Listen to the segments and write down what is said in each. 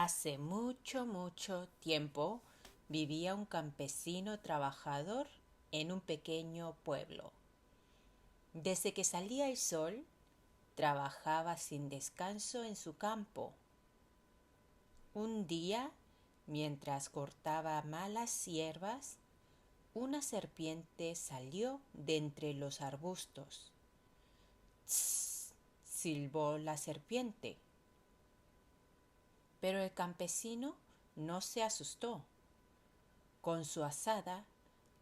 Hace mucho, mucho tiempo vivía un campesino trabajador en un pequeño pueblo. Desde que salía el sol, trabajaba sin descanso en su campo. Un día, mientras cortaba malas hierbas, una serpiente salió de entre los arbustos. ¡Tss! Silbó la serpiente. Pero el campesino no se asustó. Con su azada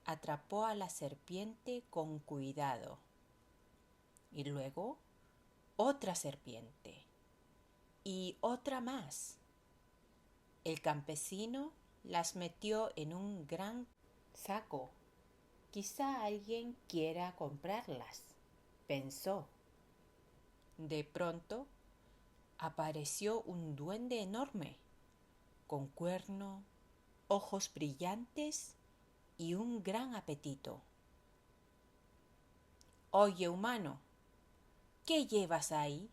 atrapó a la serpiente con cuidado. Y luego otra serpiente. Y otra más. El campesino las metió en un gran saco. Quizá alguien quiera comprarlas, pensó. De pronto apareció un duende enorme, con cuerno, ojos brillantes y un gran apetito. Oye, humano, ¿qué llevas ahí?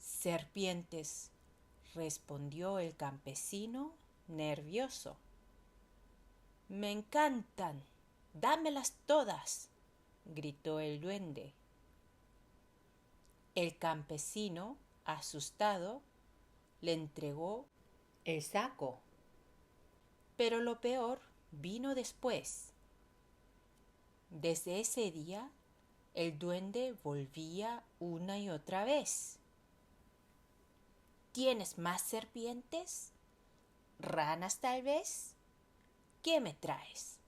Serpientes, respondió el campesino nervioso. Me encantan, dámelas todas, gritó el duende. El campesino, asustado, le entregó el saco. Pero lo peor vino después. Desde ese día, el duende volvía una y otra vez. ¿Tienes más serpientes? ¿Ranas tal vez? ¿Qué me traes?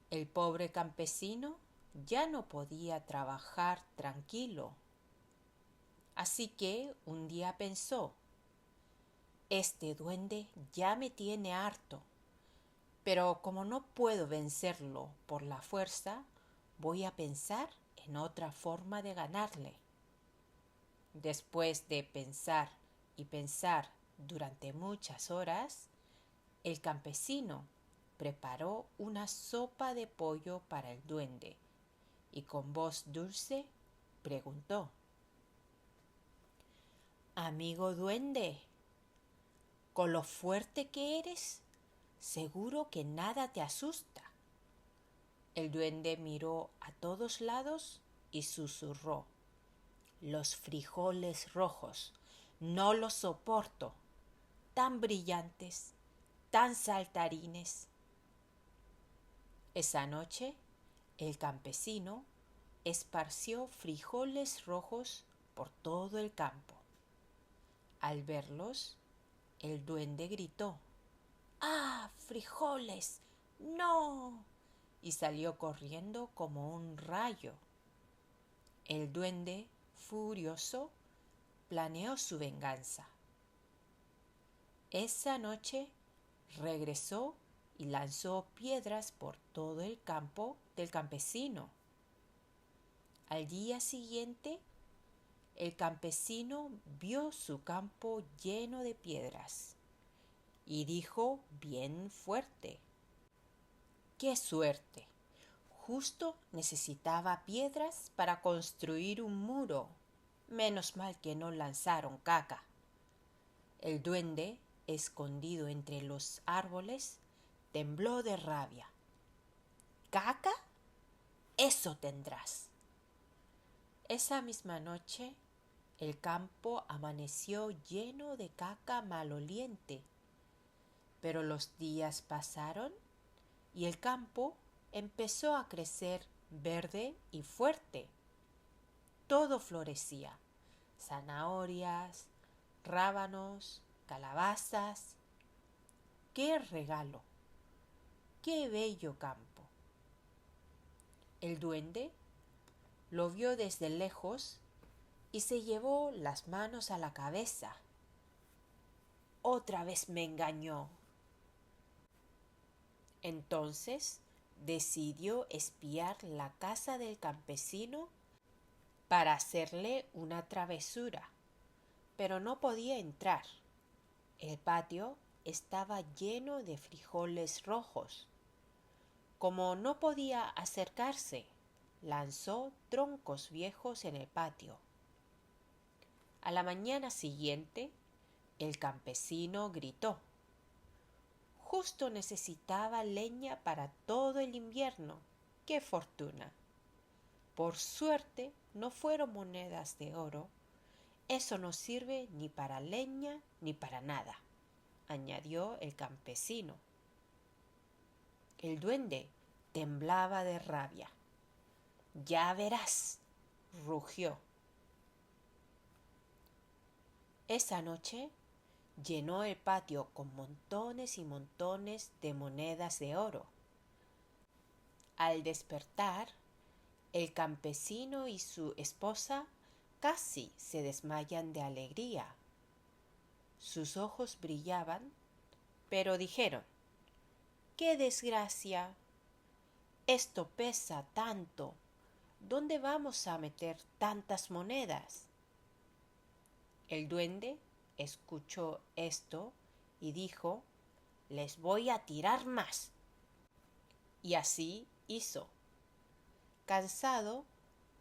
El pobre campesino ya no podía trabajar tranquilo. Así que un día pensó, este duende ya me tiene harto, pero como no puedo vencerlo por la fuerza, voy a pensar en otra forma de ganarle. Después de pensar y pensar durante muchas horas, el campesino preparó una sopa de pollo para el duende y con voz dulce preguntó: Amigo duende, con lo fuerte que eres, seguro que nada te asusta. El duende miró a todos lados y susurró: Los frijoles rojos, no los soporto, tan brillantes, tan saltarines. Esa noche, el campesino esparció frijoles rojos por todo el campo. Al verlos, el duende gritó: ¡Ah, frijoles! ¡No! Y salió corriendo como un rayo. El duende, furioso, planeó su venganza. Esa noche regresó y lanzó piedras por todo el campo del campesino. Al día siguiente, el campesino vio su campo lleno de piedras y dijo bien fuerte: ¡Qué suerte! Justo necesitaba piedras para construir un muro. Menos mal que no lanzaron caca. El duende, escondido entre los árboles, tembló de rabia. ¿Caca? Eso tendrás. Esa misma noche, el campo amaneció lleno de caca maloliente. Pero los días pasaron y el campo empezó a crecer verde y fuerte. Todo florecía: zanahorias, rábanos, calabazas. ¡Qué regalo! ¡Qué bello campo! El duende lo vio desde lejos y se llevó las manos a la cabeza. Otra vez me engañó. Entonces decidió espiar la casa del campesino para hacerle una travesura, pero no podía entrar. El patio estaba lleno de frijoles rojos. Como no podía acercarse, lanzó troncos viejos en el patio. A la mañana siguiente, El campesino gritó. Justo necesitaba leña para todo el invierno. ¡Qué fortuna! Por suerte no fueron monedas de oro. Eso no sirve ni para leña ni para nada, añadió el campesino. El duende temblaba de rabia. Ya verás, rugió. Esa noche llenó el patio con montones y montones de monedas de oro. Al despertar, el campesino y su esposa casi se desmayan de alegría. Sus ojos brillaban, pero dijeron: ¡qué desgracia! Esto pesa tanto. ¿Dónde vamos a meter tantas monedas? El duende escuchó esto y dijo: les voy a tirar más. Y así hizo. Cansado,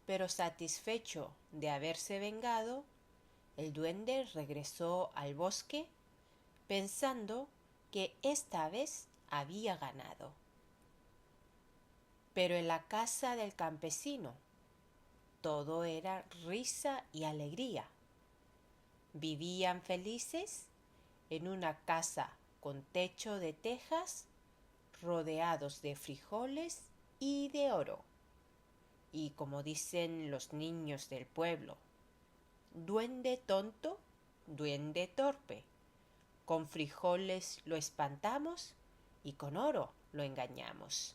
pero satisfecho de haberse vengado, el duende regresó al bosque pensando que esta vez había ganado. Pero en la casa del campesino todo era risa y alegría. Vivían felices en una casa con techo de tejas, rodeados de frijoles y de oro. Y como dicen los niños del pueblo: duende tonto, duende torpe. Con frijoles lo espantamos y con oro lo engañamos.